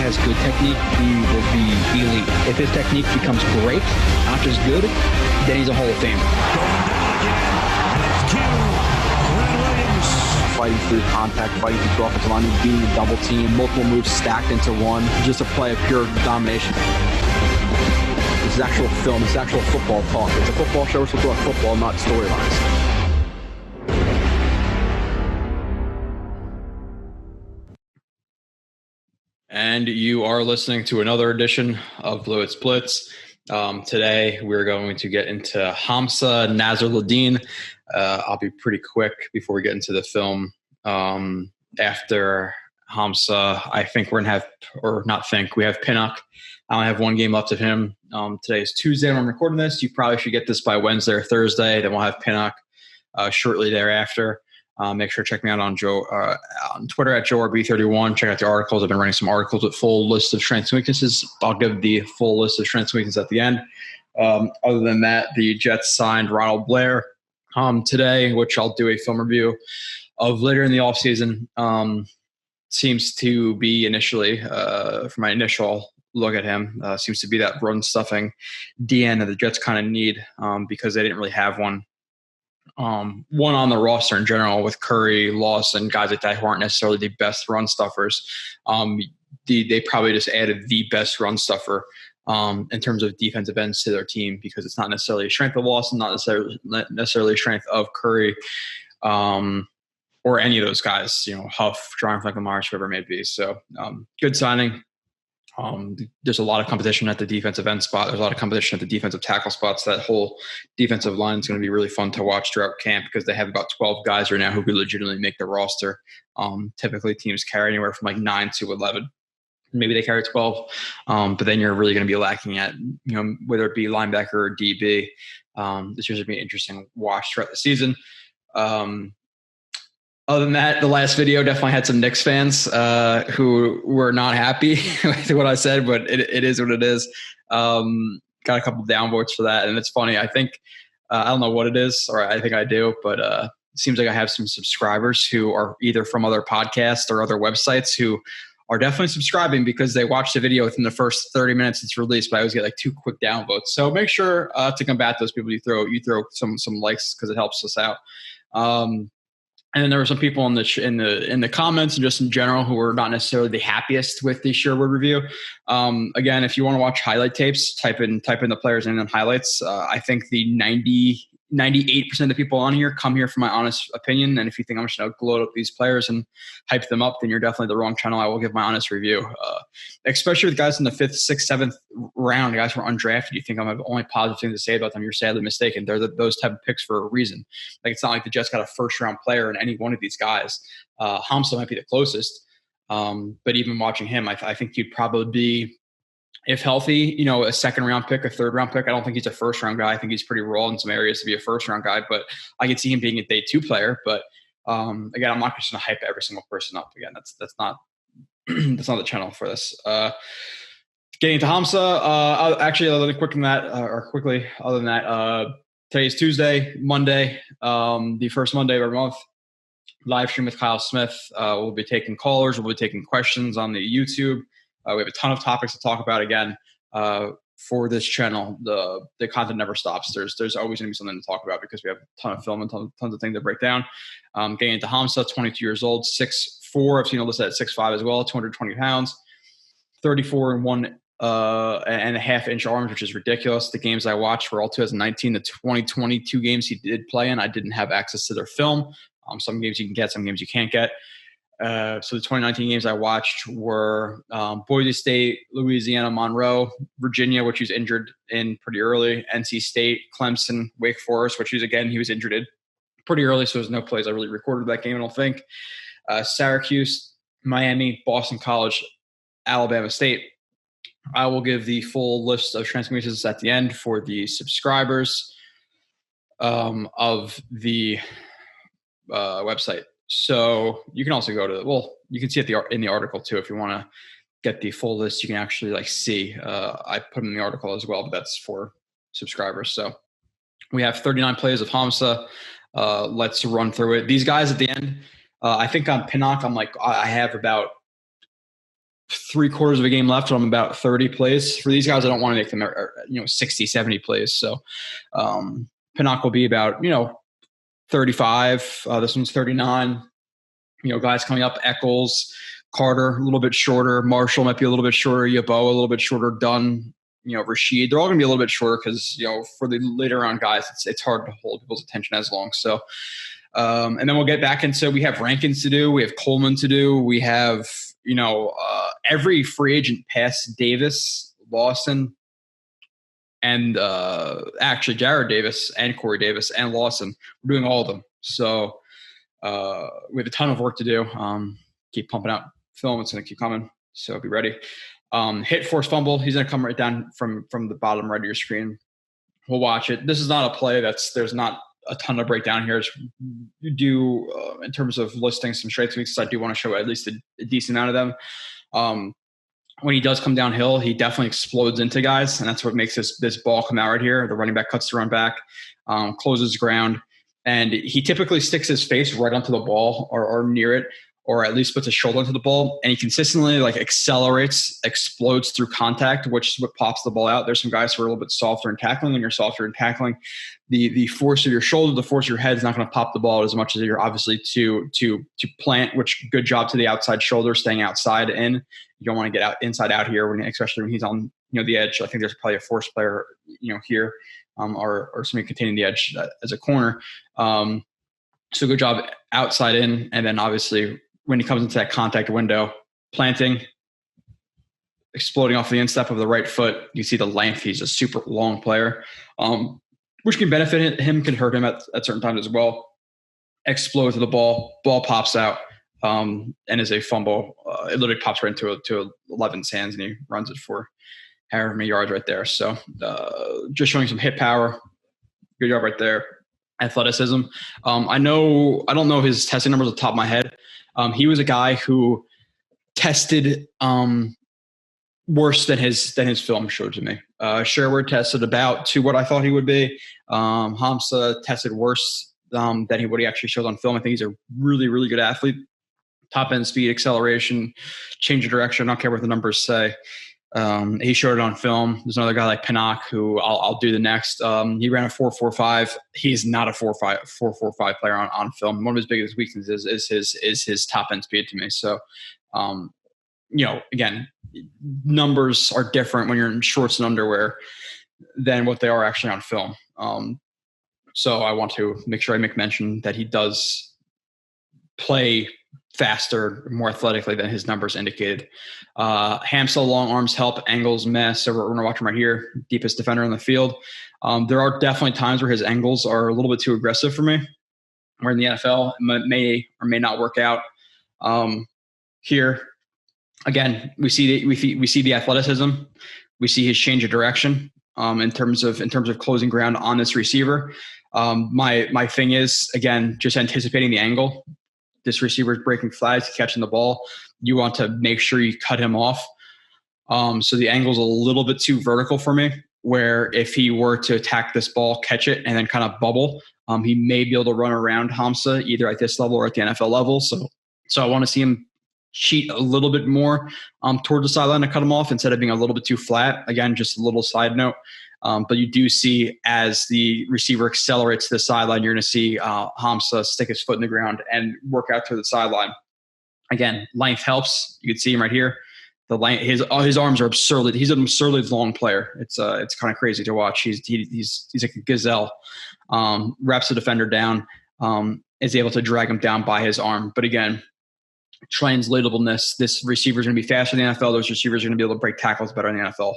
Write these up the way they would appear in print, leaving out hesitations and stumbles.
has good technique, he will be elite. If his technique becomes great, not just good, then he's a Hall of Famer. Fighting through contact, fighting through offensive line, being a double team, multiple moves stacked into one, just a play of pure domination. This is actual film, this is actual football talk. It's a football show, we're supposed to talk football, not storylines. And you are listening to another edition of Blewett's Blitz. Today, we're going to get into Hamsah Nasirildeen. I'll be pretty quick before we get into the film. After Hamsah, I think we're going to have, or not think, we have Pinnock. I only have one game left of him. Today is Tuesday when I'm recording this. You probably should get this by Wednesday or Thursday. Then we'll have Pinnock shortly thereafter. Make sure to check me out on Twitter at JoeRB31. Check out the articles. I've been writing some articles with full list of strengths and weaknesses. I'll give the full list of strengths and weaknesses at the end. Other than that, the Jets signed Ronald Blair today, which I'll do a film review of later in the offseason. Seems to be initially, for my initial look at him, seems to be that run stuffing DN that the Jets kind of need because they didn't really have one. One on the roster in general with Curry, Lawson, guys like that who aren't necessarily the best run stuffers. They probably just added the best run stuffer in terms of defensive ends to their team because it's not necessarily a strength of Lawson, not necessarily a strength of Curry or any of those guys, Huff, Jonathan Myers, whoever it may be. So good signing. There's a lot of competition at the defensive end spot. There's a lot of competition at the defensive tackle spots. That whole defensive line is going to be really fun to watch throughout camp because they have about 12 guys right now who could legitimately make the roster. Typically teams carry anywhere from like 9 to 11. Maybe they carry 12. But then you're really going to be lacking at, whether it be linebacker or DB. This year's going to be an interesting watch throughout the season. Other than that, the last video definitely had some Knicks fans who were not happy with what I said, but it is what it is. Got a couple of downvotes for that, and it's funny. I think I don't know what it is, or I think I do, but it seems like I have some subscribers who are either from other podcasts or other websites who are definitely subscribing because they watch the video within the first 30 minutes it's released, but I always get like 2 quick downvotes. So make sure to combat those people. You throw some likes because it helps us out. And then there were some people in the comments and just in general who were not necessarily the happiest with the Sherwood review. Again, if you want to watch highlight tapes, type in the players and then highlights. I think the 98% of the people on here come here for my honest opinion. And if you think I'm just going to gloat up these players and hype them up, then you're definitely the wrong channel. I will give my honest review, especially with guys in the 5th, 6th, 7th round, guys who are undrafted. You think I'm the only positive thing to say about them. You're sadly mistaken. They're those type of picks for a reason. Like, it's not like the Jets got a first-round player in any one of these guys. Hamsah might be the closest. But even watching him, I think he'd probably be, if healthy, a second-round pick, a third-round pick. I don't think he's a first-round guy. I think he's pretty raw in some areas to be a first-round guy, but I could see him being a day 2 player. But again, I'm not just going to hype every single person up. Again, that's not that's not the channel for this. Getting to Hamsah, actually, other than that, today's Tuesday, Monday, the first Monday of our month. Live stream with Kyle Smith. We'll be taking callers. We'll be taking questions on the YouTube. We have a ton of topics to talk about again for this channel. The content never stops. There's always going to be something to talk about because we have a ton of film and tons of things to break down. Getting into Hamsah, 22 years old, 6'4". I've seen a list at 6'5" as well, 220 pounds, 34 and 1.5 inch arms, which is ridiculous. The games I watched were all 2019 to 2022 games he did play in. I didn't have access to their film. Some games you can get, some games you can't get. So the 2019 games I watched were Boise State, Louisiana, Monroe, Virginia, which he was injured in pretty early, NC State, Clemson, Wake Forest, which he was injured in pretty early, so there's no plays I really recorded that game, I don't think. Syracuse, Miami, Boston College, Alabama State. I will give the full list of transmissions at the end for the subscribers of the website. So you can also go to, you can see it in the article too. If you want to get the full list, you can actually see, I put them in the article as well, but that's for subscribers. So we have 39 plays of Hamsah. Let's run through it. These guys at the end, I think on Pinnock, I have about 3/4 of a game left. So I'm about 30 plays. For these guys, I don't want to make them, 60, 70 plays. So Pinnock will be about, 35. This one's 39. Guys coming up, Eccles, Carter, a little bit shorter. Marshall might be a little bit shorter. Yabo, a little bit shorter. Dunn, Rashid. They're all going to be a little bit shorter because, for the later round guys, it's hard to hold people's attention as long. So, and then we'll get back into, we have Rankins to do. We have Coleman to do. We have, every free agent past Davis, Lawson, and actually Jared Davis and Corey Davis and Lawson. We're doing all of them. So we have a ton of work to do. Keep pumping out film. It's going to keep coming. So be ready. Hit, force, fumble. He's going to come right down from the bottom right of your screen. We'll watch it. This is not a play there's not a ton of breakdown here. You do in terms of listing some strengths weaknesses. I do want to show at least a decent amount of them. When he does come downhill, he definitely explodes into guys, and that's what makes this ball come out right here. The running back cuts the run back, closes ground, and he typically sticks his face right onto the ball or near it, or at least puts his shoulder into the ball, and he consistently accelerates, explodes through contact, which is what pops the ball out. There's some guys who are a little bit softer in tackling. When you're softer in tackling, the force of your shoulder, the force of your head is not going to pop the ball as much as you're obviously to plant, which good job to the outside shoulder, staying outside in. You don't want to get out inside out here, especially when he's on the edge. I think there's probably a force player here, or somebody containing the edge as a corner. So good job outside in, and then obviously when he comes into that contact window, planting, exploding off the instep of the right foot. You see the length. He's a super long player, which can benefit him, can hurt him at certain times as well. Explodes the ball pops out, and is a fumble. It literally pops right into 11's hands, and he runs it for however many yards right there. So just showing some hit power. Good job right there. Athleticism. I don't know his testing numbers off the top of my head. He was a guy who tested worse than his film showed to me. Sherwood tested about to what I thought he would be. Hamsah tested worse than what he actually showed on film. I think he's a really, really good athlete. Top end speed, acceleration, change of direction. I don't care what the numbers say. He showed it on film. There's another guy like Pinnock who I'll do the next. He ran a 4.45. He's not a 4.45 player on film. One of his biggest weaknesses is his top end speed to me. So, again, numbers are different when you're in shorts and underwear than what they are actually on film. So I want to make sure I make mention that he does play faster, more athletically than his numbers indicated. Hamsah, long arms help, angles mess. So we're going to watch him right here. Deepest defender in the field. There are definitely times where his angles are a little bit too aggressive for me. Where in the NFL, it may or may not work out. Here, again, we see the athleticism. We see his change of direction in terms of closing ground on this receiver. My thing is, again, just anticipating the angle. This receiver is breaking flags, catching the ball. You want to make sure you cut him off. So the angle's a little bit too vertical for me, where if he were to attack this ball, catch it, and then kind of bubble, he may be able to run around Hamsah either at this level or at the NFL level. So I want to see him cheat a little bit more toward the sideline to cut him off instead of being a little bit too flat. Again, just a little side note. But you do see as the receiver accelerates to the sideline, you're going to see Hamsah stick his foot in the ground and work out to the sideline. Again, length helps. You can see him right here. The length, his arms are absurdly. He's an absurdly long player. It's kind of crazy to watch. He's like a gazelle. Wraps the defender down. Is able to drag him down by his arm. But again, translatableness. This receiver is going to be faster in the NFL. Those receivers are going to be able to break tackles better in the NFL,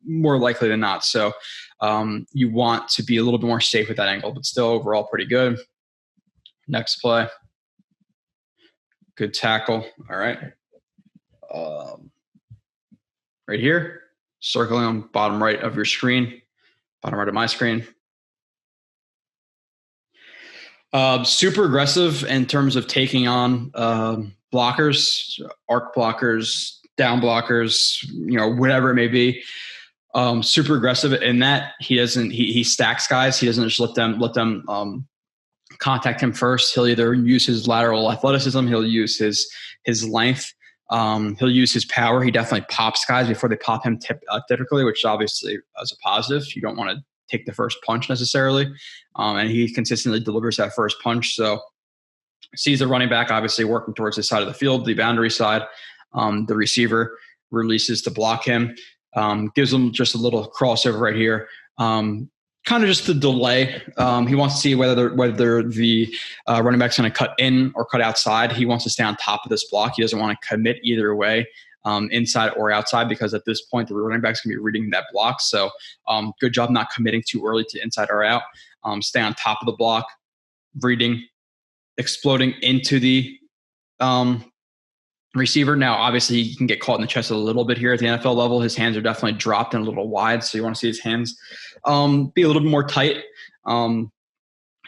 more likely than not. So you want to be a little bit more safe with that angle, but still overall pretty good. Next play. Good tackle. All right. Right here, circling on bottom right of your screen, bottom right of my screen. Super aggressive in terms of taking on blockers, arc blockers, down blockers, whatever it may be. Super aggressive in that he stacks guys. He doesn't just let them contact him first. He'll either use his lateral athleticism, he'll use his length He'll use his power. He definitely pops guys before they pop him typically, which obviously is a positive. You don't want to take the first punch necessarily. And he consistently delivers that first punch. So sees the running back obviously working towards his side of the field, the boundary side. The receiver releases to block him, gives him just a little crossover right here. Kind of just the delay. He wants to see whether the running back's going to cut in or cut outside. He wants to stay on top of this block. He doesn't want to commit either way, inside or outside, because at this point the running back's going to be reading that block. So good job not committing too early to inside or out. Stay on top of the block, reading, exploding into the receiver. Now, obviously, he can get caught in the chest a little bit here at the NFL level. His hands are definitely dropped and a little wide, so you want to see his hands be a little bit more tight. In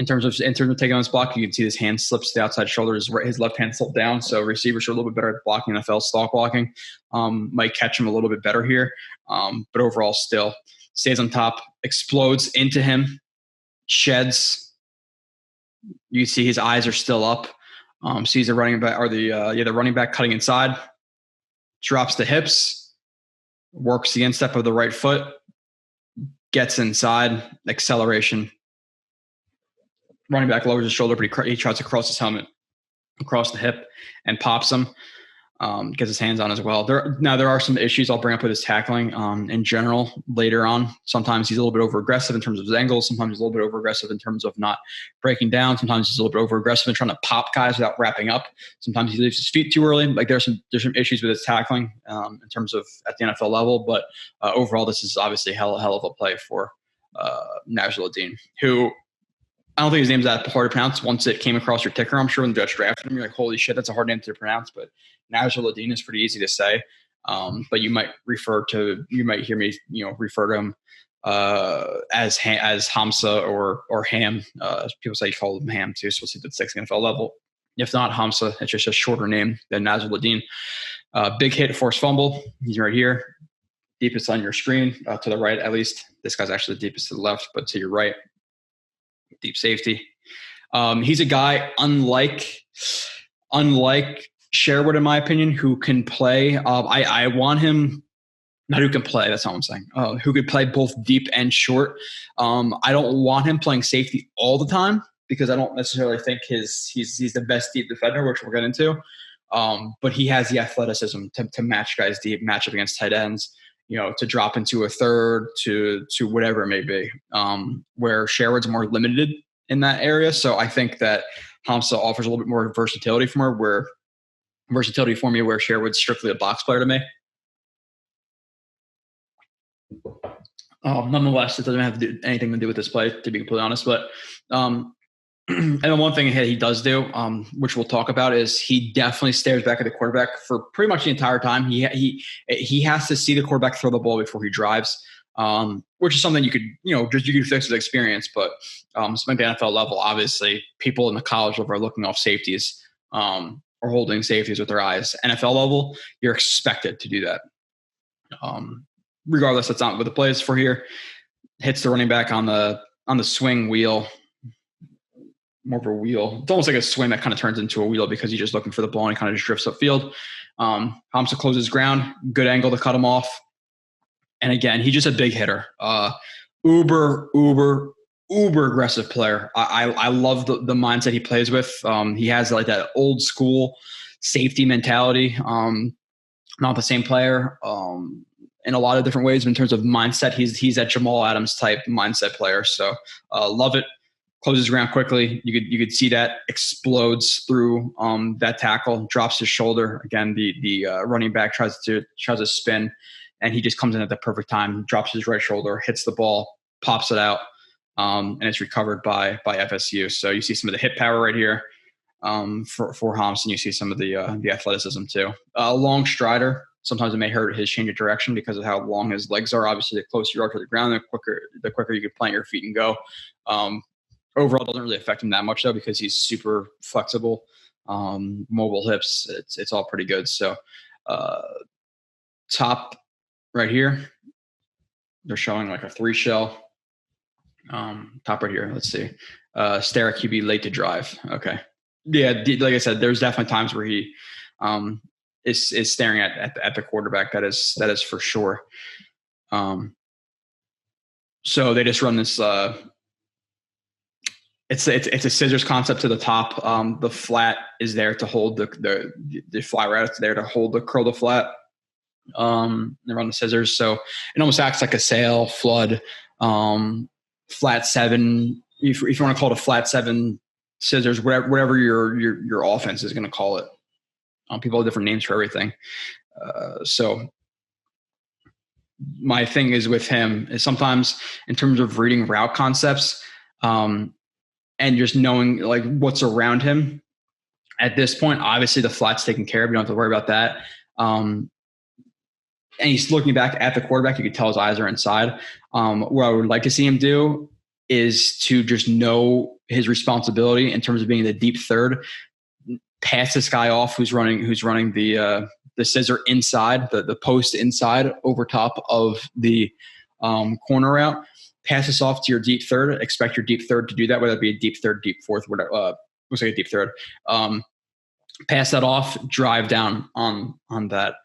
terms of taking on this block, you can see his hand slips to the outside shoulder. His left hand slipped down, so receivers are a little bit better at blocking. NFL stalk blocking might catch him a little bit better here, but overall, still stays on top, explodes into him, sheds. You see his eyes are still up. Sees the running back or the running back cutting inside, drops the hips, works the instep of the right foot, gets inside, acceleration. Running back lowers his shoulder, but he tries to cross his helmet across the hip and pops him. Gets his hands on as well. There are some issues I'll bring up with his tackling in general later on. Sometimes he's a little bit over aggressive in terms of his angles. Sometimes he's a little bit over aggressive in terms of not breaking down. Sometimes he's a little bit over aggressive in trying to pop guys without wrapping up. Sometimes he leaves his feet too early. Like there's some issues with his tackling in terms of at the NFL level. But overall, this is obviously hell of a play for Nasirildeen, who I don't think his name's that hard to pronounce. Once it came across your ticker, I'm sure when the Jets drafted him, you're like, holy shit, that's a hard name to pronounce. But Nasirildeen is pretty easy to say. But you might hear me, refer to him as Hamsah or Ham. People say you call him Ham too, so we'll see if it's NFL level. If not Hamsah, it's just a shorter name than Nasirildeen. Big hit, forced fumble. He's right here. Deepest on your screen, to the right at least. This guy's actually the deepest to the left, but to your right. Deep safety. He's a guy unlike Sherwood, in my opinion, who can play. I want him, not who can play. That's not what I'm saying. Who could play both deep and short. I don't want him playing safety all the time because I don't necessarily think he's the best deep defender, which we'll get into. But he has the athleticism to match guys deep, match up against tight ends. To drop into a third to whatever it may be, where Sherwood's more limited in that area. So I think that Hamsah offers a little bit more versatility for me, where Sherwood's strictly a box player to me. Nonetheless, it doesn't have anything to do with this play, to be completely honest. But and the one thing he does do, which we'll talk about, is he definitely stares back at the quarterback for pretty much the entire time. He has to see the quarterback throw the ball before he drives, which is something you could fix with experience. But something at the NFL level, obviously, people in the college level are looking off safeties or holding safeties with their eyes. NFL level, you're expected to do that. Regardless, that's not what the play is for here. Hits the running back on the swing wheel. More of a wheel. It's almost like a swing that kind of turns into a wheel because he's just looking for the ball and he kind of just drifts upfield. Hamsah closes ground. Good angle to cut him off. And again, he's just a big hitter. Uber aggressive player. I love the mindset he plays with. He has like that old school safety mentality. Not the same player in a lot of different ways in terms of mindset. He's that Jamal Adams type mindset player. So love it. Closes ground quickly. You could see that explodes through that tackle, drops his shoulder. Again, the running back tries to spin, and he just comes in at the perfect time, drops his right shoulder, hits the ball, pops it out, and it's recovered by FSU. So you see some of the hit power right here for Hamsah. You see some of the athleticism too. Long strider. Sometimes it may hurt his change of direction because of how long his legs are. Obviously, the closer you are to the ground, the quicker you can plant your feet and go. Overall, it doesn't really affect him that much, though, because he's super flexible, mobile hips. It's all pretty good. So top right here, they're showing like a 3-shell. Top right here, let's see. Stare at QB late to drive. Okay. Yeah, like I said, there's definitely times where he is staring at the quarterback. That is for sure. So they just run this. It's a scissors concept to the top. The flat is there to hold the flat route. There to hold the curl the flat. They run the scissors, so it almost acts like a sail, flood, flat seven. If you want to call it a flat seven, scissors, whatever your offense is going to call it. People have different names for everything. So my thing is with him is sometimes in terms of reading route concepts, and just knowing like what's around him at this point. Obviously the flat's taken care of. You don't have to worry about that. And he's looking back at the quarterback. You can tell his eyes are inside. What I would like to see him do is to just know his responsibility in terms of being the deep third, pass this guy off who's running the scissor inside, the post inside over top of the corner route. Pass this off to your deep third. Expect your deep third to do that, whether it be a deep third, deep fourth, whatever. Looks like a deep third. Pass that off. Drive down on that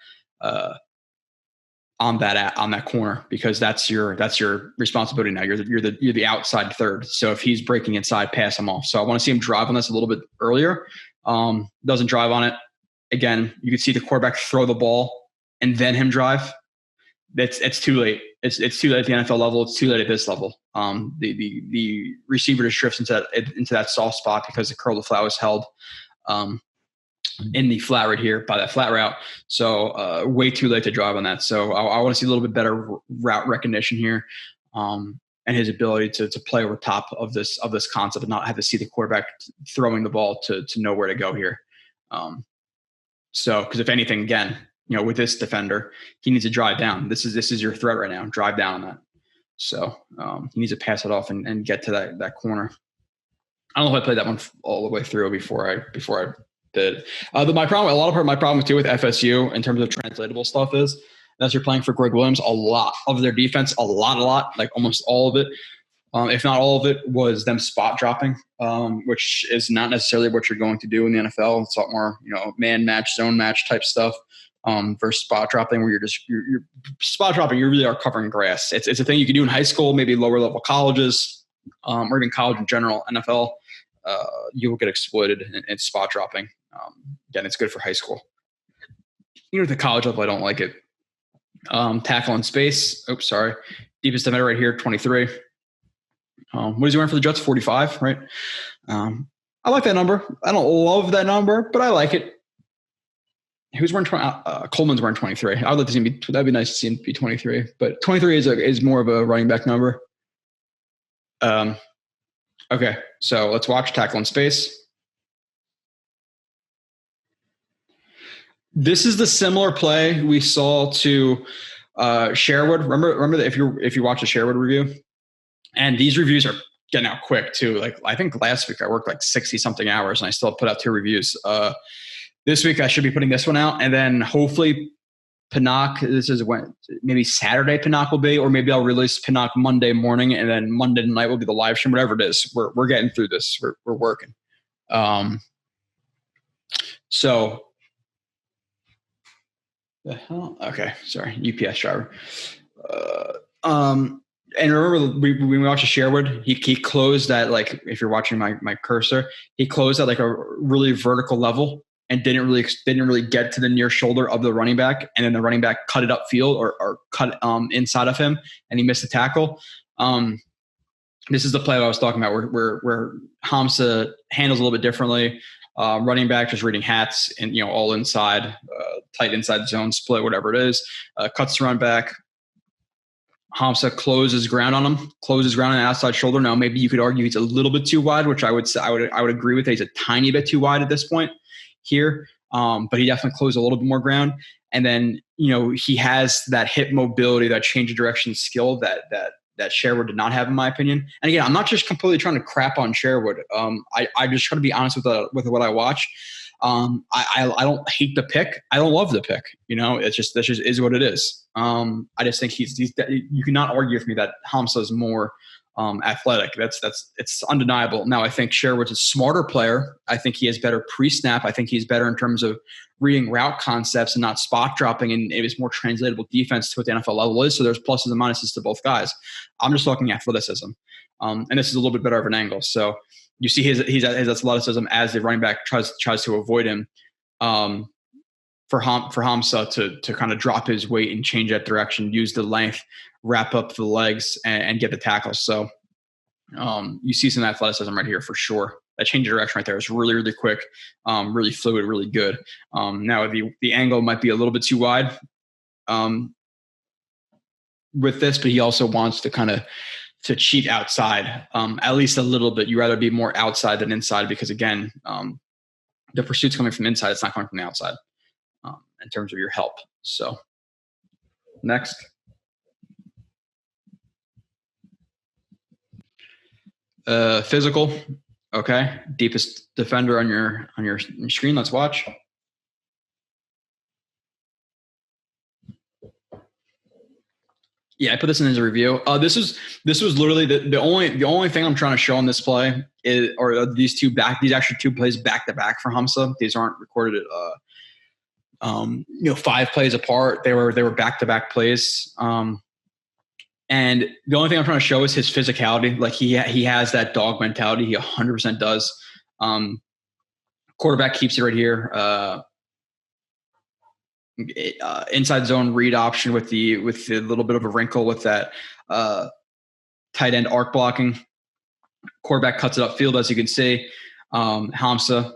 corner, because that's your responsibility now. You're the outside third. So if he's breaking inside, pass him off. So I want to see him drive on this a little bit earlier. Doesn't drive on it. Again, you can see the quarterback throw the ball and then him drive. It's too late. It's too late at the NFL level. It's too late at this level. The receiver just drifts into that soft spot because the curl of the flat was held in the flat right here by that flat route. So way too late to drive on that. So I want to see a little bit better route recognition here, and his ability to play over top of this concept and not have to see the quarterback throwing the ball to know where to go here. So because if anything, again, with this defender, he needs to drive down. This is your threat right now. Drive down on that. So he needs to pass it off and get to that corner. I don't know if I played that one all the way through before I did. My problem too with FSU in terms of translatable stuff is that you're playing for Greg Williams. A lot of their defense, like almost all of it, if not all of it, was them spot dropping, which is not necessarily what you're going to do in the NFL. It's a lot more, man match, zone match type stuff. Versus spot dropping, where you're spot dropping, you really are covering grass. It's a thing you can do in high school, maybe lower level colleges, or even college in general. NFL, you will get exploited in spot dropping. Again, it's good for high school. At the college level, I don't like it. Tackle in space. Oops, sorry. Deepest defender right here, 23. What is he wearing for the Jets? 45, right? I like that number. I don't love that number, but I like it. Who's wearing 20? Coleman's wearing 23. I would like to see him that'd be nice to see him be 23, but 23 is more of a running back number. Okay, so let's watch tackle in space. This is the similar play we saw to Sherwood. Remember that if you watch the Sherwood review, and these reviews are getting out quick too. Like I think last week I worked like 60 something hours and I still put out 2 reviews. This week I should be putting this one out, and then hopefully Pinnock, this is when maybe Saturday Pinnock will be, or maybe I'll release Pinnock Monday morning, and then Monday night will be the live stream, whatever it is. We're getting through this. We're working. So the hell? Okay, sorry, UPS driver. And remember when we watched Sherwood, he closed that, like if you're watching my cursor, he closed at like a really vertical level and didn't really get to the near shoulder of the running back, and then the running back cut it upfield or cut inside of him, and he missed the tackle. This is the play I was talking about, where Hamsah handles a little bit differently. Running back just reading hats and all inside, tight inside zone split, whatever it is. Cuts the run back. Hamsah closes ground on him, on the outside shoulder. Now maybe you could argue he's a little bit too wide, which I would agree with. He's a tiny bit too wide at this point here, but he definitely closed a little bit more ground. And then he has that hip mobility, that change of direction skill that Sherwood did not have, in my opinion. And again, I'm not just completely trying to crap on Sherwood. I just try to be honest with what I watch. I don't hate the pick. I don't love the pick. That just is what it is. I just think he's you cannot argue with me that Hamsah is more athletic. It's undeniable. Now, I think Sherwood's a smarter player. I think he has better pre-snap. I think he's better in terms of reading route concepts and not spot dropping, and it is more translatable defense to what the NFL level is. So there's pluses and minuses to both guys. I'm just talking athleticism. And this is a little bit better of an angle. So you see his athleticism as the running back tries to avoid him. For Hamsah to kind of drop his weight and change that direction, use the length, wrap up the legs, and get the tackles. So you see some athleticism right here for sure. That change of direction right there is really, really quick, really fluid, really good. Now the angle might be a little bit too wide with this, but he also wants to kind of to cheat outside at least a little bit. You rather be more outside than inside because, again, the pursuit's coming from inside. It's not coming from the outside. In terms of your help. So next. Physical. Okay. Deepest defender on your screen. Let's watch. Yeah, I put this in as a review. This was literally the only thing I'm trying to show on this play these actually two plays back to back for Hamsah. These aren't recorded at 5 plays apart. They were back-to-back plays. And the only thing I'm trying to show is his physicality. Like he has that dog mentality. He 100% does. Quarterback keeps it right here. Inside zone read option with the little bit of a wrinkle with that tight end arc blocking. Quarterback cuts it upfield, as you can see. Hamsah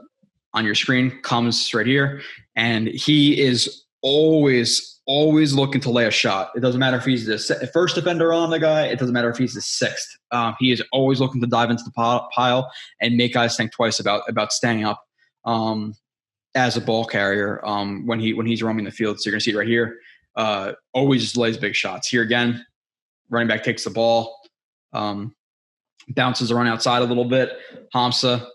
on your screen comes right here. And he is always looking to lay a shot. It doesn't matter if he's the first defender on the guy. It doesn't matter if he's the sixth. He is always looking to dive into the pile and make guys think twice about staying up as a ball carrier when he's roaming the field. So you're going to see it right here. Always just lays big shots. Here again, running back takes the ball, bounces around outside a little bit. Hamsah,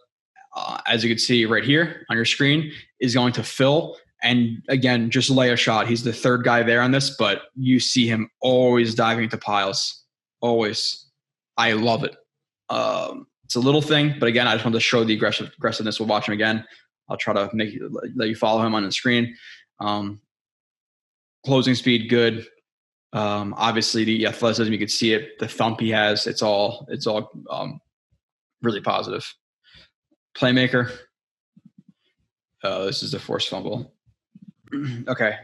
as you can see right here on your screen, is going to fill and, again, just lay a shot. He's the third guy there on this, but you see him always diving into piles. Always. I love it. It's a little thing, but, again, I just wanted to show the aggressiveness. We'll watch him again. I'll try to let you follow him on the screen. Closing speed, good. Obviously, the athleticism, you can see it. The thump he has, it's all really positive. Playmaker. This is the forced fumble. Okay.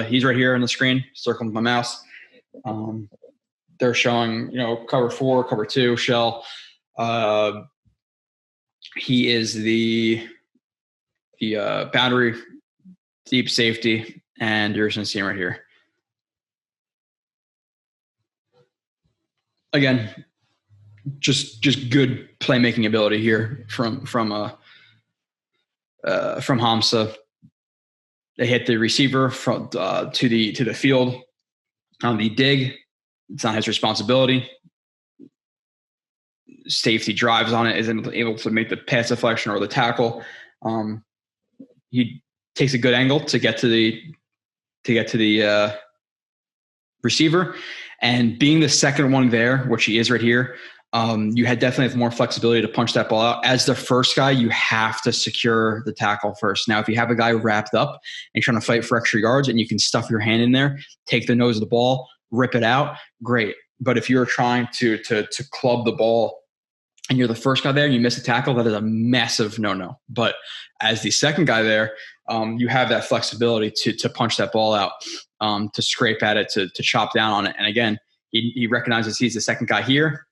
He's right here on the screen, circling with my mouse. They're showing, cover 4, cover 2, shell. He is the boundary deep safety, and you're just going to see him right here. Again, just good playmaking ability here from Hamsah. They hit the receiver to the field on the dig. It's not his responsibility. Safety drives on it, isn't able to make the pass deflection or the tackle. He takes a good angle to get to the receiver, and being the second one there, which he is right here. You had definitely have more flexibility to punch that ball out. As the first guy, you have to secure the tackle first. Now, if you have a guy wrapped up and you're trying to fight for extra yards and you can stuff your hand in there, take the nose of the ball, rip it out, great. But if you're trying to club the ball and you're the first guy there and you miss a tackle, that is a massive no-no. But as the second guy there, you have that flexibility to punch that ball out, to scrape at it, to chop down on it. And again, he recognizes he's the second guy here.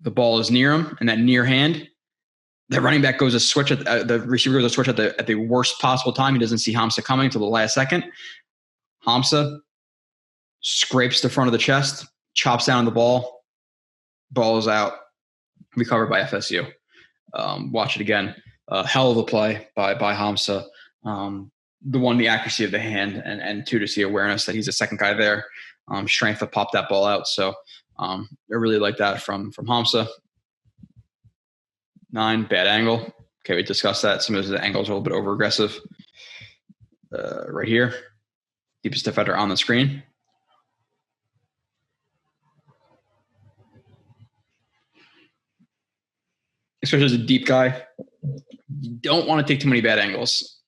The ball is near him, and that near hand, the running back goes to switch the receiver goes to switch at the worst possible time. He doesn't see Hamsah coming until the last second. Hamsah scrapes the front of the chest, chops down the ball. Ball is out. Recovered by FSU. Watch it again. Hell of a play by Hamsah. The accuracy of the hand, and two, to see awareness that he's the second guy there. Strength to pop that ball out. So I really like that from Hamsah. 9, bad angle. Okay, we discussed that. Some of the angles are a little bit over aggressive. Right here, deepest defender on the screen. especially as a deep guy. You don't want to take too many bad angles.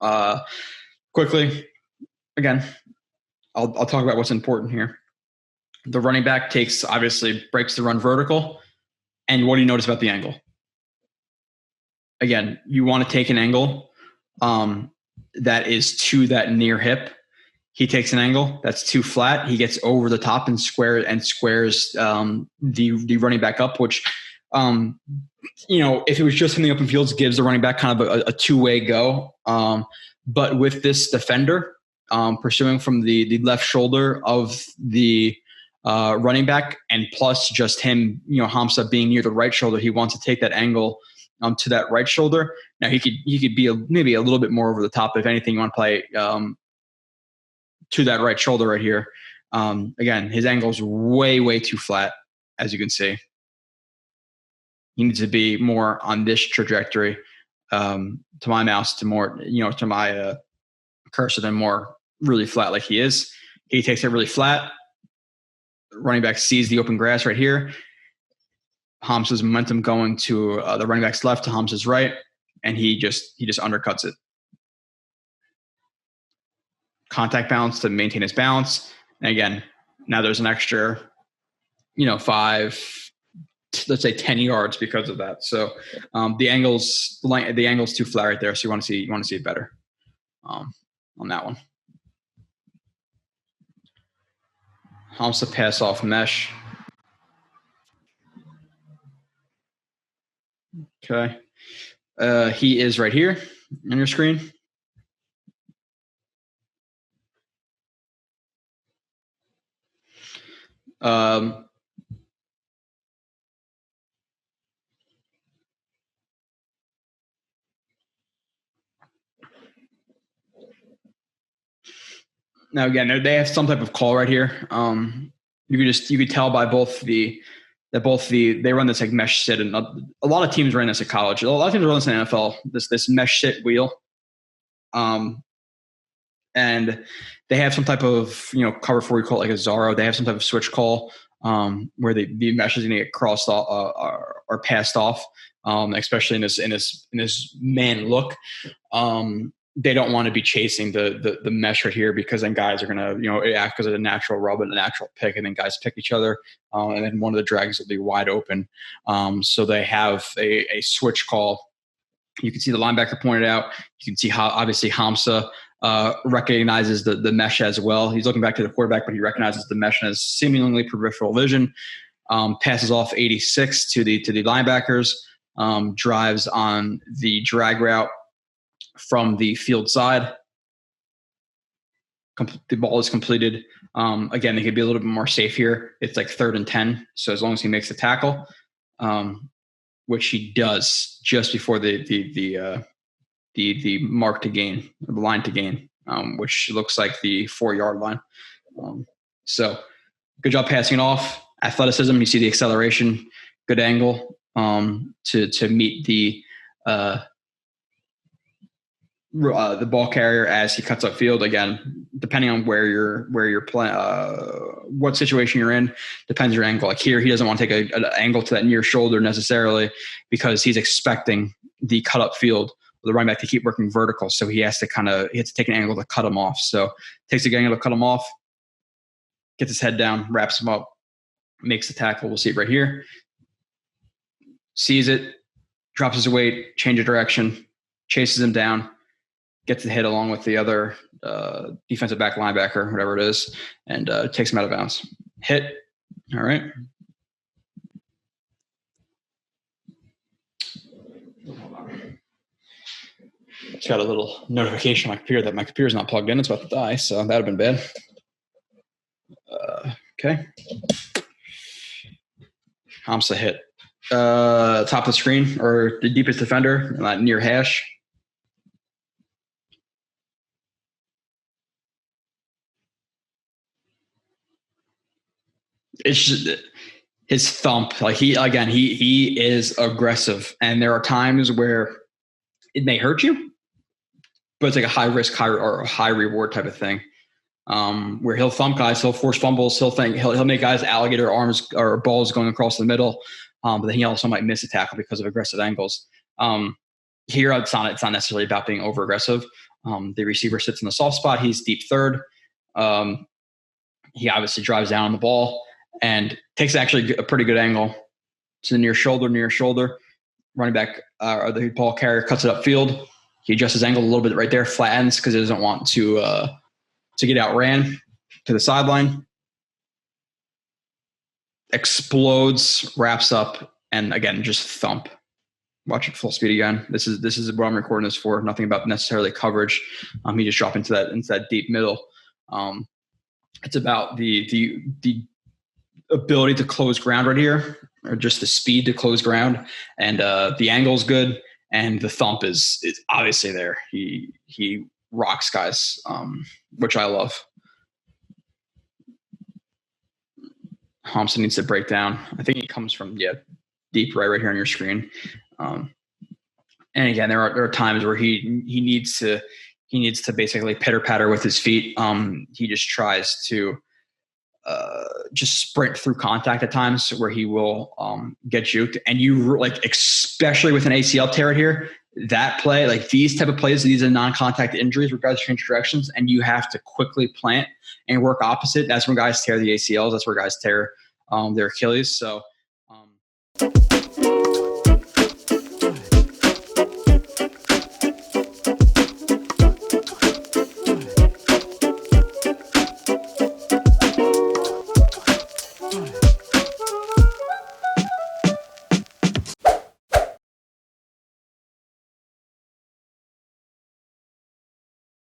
Quickly, again, I'll talk about what's important here. The running back obviously breaks the run vertical. And what do you notice about the angle? Again, you want to take an angle that is to that near hip. He takes an angle that's too flat. He gets over the top and squares the running back up, which, if it was just in the open fields, gives the running back kind of a two-way go. But with this defender pursuing from the left shoulder of the running back, and plus just him, Hamsah being near the right shoulder, he wants to take that angle to that right shoulder. Now he could be maybe a little bit more over the top. If anything, you want to play to that right shoulder right here. Again, his angle is way, way too flat, as you can see. He needs to be more on this trajectory to my mouse, to more, to my cursor, than more really flat like he is. He takes it really flat. Running back sees the open grass right here. Hamsah's momentum going to the running back's left, to Hamsah's right, and he just undercuts it. Contact balance to maintain his balance. And again, now there's an extra, 5, let's say 10 yards because of that. So the angle's too flat right there. So you want to see it better on that one. Hamsah pass off mesh. Okay. He is right here on your screen. Now again, they have some type of call right here. You could tell by they run this like mesh sit, and a lot of teams run this at college. A lot of teams run this in the NFL. This mesh sit wheel, and they have some type of cover four. We call it like a Zorro. They have some type of switch call where the mesh is going to get crossed off or passed off, especially in this man look. They don't want to be chasing the mesh right here, because then guys are going to, act as a natural rub and a natural pick, and then guys pick each other, and then one of the drags will be wide open. So they have a switch call. You can see the linebacker pointed out. You can see how obviously Hamsah recognizes the mesh as well. He's looking back to the quarterback, but he recognizes the mesh as seemingly peripheral vision. Passes off 86 to the linebackers. Drives on the drag route from the field side. The ball is completed. Again, they could be a little bit more safe here. It's like 3rd and 10. So as long as he makes the tackle, which he does just before the mark to gain, the line to gain, which looks like the 4-yard line. So good job passing it off. Athleticism, you see the acceleration, good angle to meet the ball carrier as he cuts upfield. Again, depending on where you're playing, what situation you're in, depends your angle. Like here, he doesn't want to take an angle to that near shoulder necessarily, because he's expecting the cut up field, the running back, to keep working vertical. So he has to take an angle to cut him off. So takes a angle to cut him off, gets his head down, wraps him up, makes the tackle. We'll see it right here. Sees it, drops his weight, changes direction, chases him down, gets the hit along with the other defensive back, linebacker, whatever it is, and takes him out of bounds. Hit. All right. It's got a little notification on my computer that my computer's not plugged in. It's about to die, so that would have been bad. Okay. Hamsah hit. Top of the screen, or the deepest defender, near hash. It's just his thump. Like he is aggressive, and there are times where it may hurt you, but it's like a high risk, high reward type of thing. Where he'll thump guys, he'll force fumbles, he'll make guys alligator arms or balls going across the middle. but then he also might miss a tackle because of aggressive angles. Here, it's not necessarily about being over aggressive. The receiver sits in the soft spot. He's deep third. He obviously drives down on the ball and takes actually a pretty good angle to the near shoulder. Running back or the ball carrier cuts it upfield. He adjusts his angle a little bit right there, flattens because he doesn't want to get outran to the sideline. Explodes, wraps up, and again, just thump. Watch it full speed again. This is what I'm recording this for. Nothing about necessarily coverage. He just dropped into that deep middle. It's about the ability to close ground right here, or just the speed to close ground, and the angle's good, and the thump is obviously there. He rocks guys, which I love. Hamsah needs to break down. I think he comes from deep right here on your screen. And again, there are times where he needs to basically pitter patter with his feet. He just tries to just sprint through contact at times where he will get juked. And you like, especially with an ACL tear here, that play, like these type of plays, these are non-contact injuries where guys change directions, and you have to quickly plant and work opposite. That's when guys tear the ACLs. That's where guys tear their Achilles. So